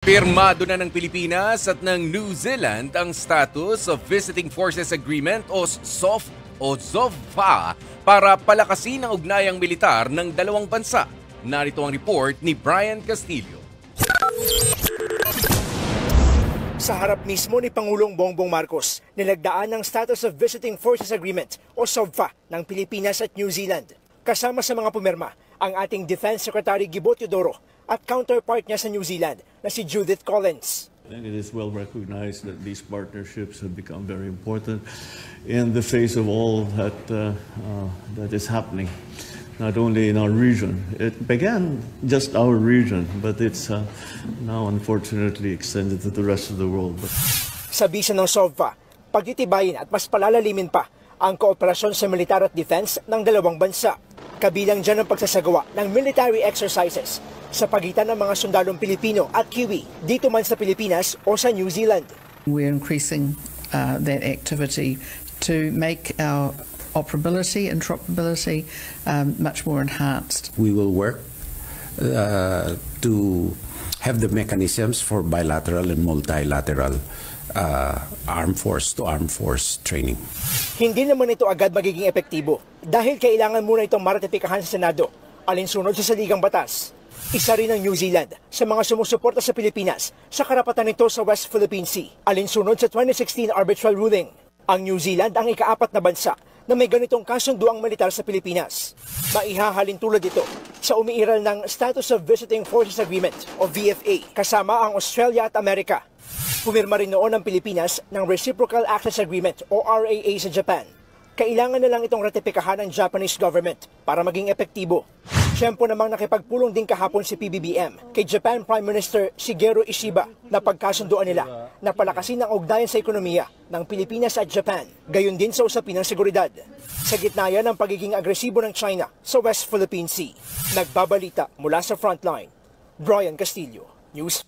Pirmado na ng Pilipinas at ng New Zealand ang Status of Visiting Forces Agreement o SOF o ZOVFA para palakasin ang ugnayang militar ng dalawang bansa. Narito ang report ni Brian Castillo. Sa harap mismo ni Pangulong Bongbong Marcos, nilagdaan ng Status of Visiting Forces Agreement o SOVFA ng Pilipinas at New Zealand. Kasama sa mga pumirma ang ating Defense Secretary Gibo Teodoro at counterpart niya sa New Zealand na si Judith Collins. I think it is well recognized that these partnerships have become very important in the face of all that is happening, not only in our region. It began just our region, but it's now unfortunately extended to the rest of the world. Sa bisa ng SOVFA, pagtitibayin at mas palalalimin pa ang kooperasyon sa militar at defense ng dalawang bansa. Kabilang dyan ang pagsasagawa ng military exercises sa pagitan ng mga sundalong Pilipino at Kiwi dito man sa Pilipinas o sa New Zealand. We're increasing that activity to make our operability and interoperability much more enhanced. We will work to have the mechanisms for bilateral and multilateral armed force to armed force training. Hindi naman ito agad magiging epektibo dahil kailangan muna itong maratipikahan sa Senado alinsunod sa saligang batas. Isa rin ang New Zealand sa mga sumusuporta sa Pilipinas sa karapatan nito sa West Philippine Sea alinsunod sa 2016 arbitral ruling. Ang New Zealand ang ika-4 na bansa na may ganitong kasunduang militar sa Pilipinas. Maihahalin tulad ito sa umiiral ng Status of Visiting Forces Agreement o VFA kasama ang Australia at Amerika. Pumirma rin noon ang Pilipinas ng Reciprocal Access Agreement o RAA sa Japan. Kailangan na lang itong ratipikahan ng Japanese government para maging epektibo. Siyempre namang nakipagpulong din kahapon si PBBM kay Japan Prime Minister Shigeru Ishiba na pagkasunduan nila na palakasin ang ugnayan sa ekonomiya ng Pilipinas at Japan, gayon din sa usapin ng seguridad. Sa gitna yan ng pagiging agresibo ng China sa West Philippine Sea. Nagbabalita mula sa frontline, Brian Castillo, News.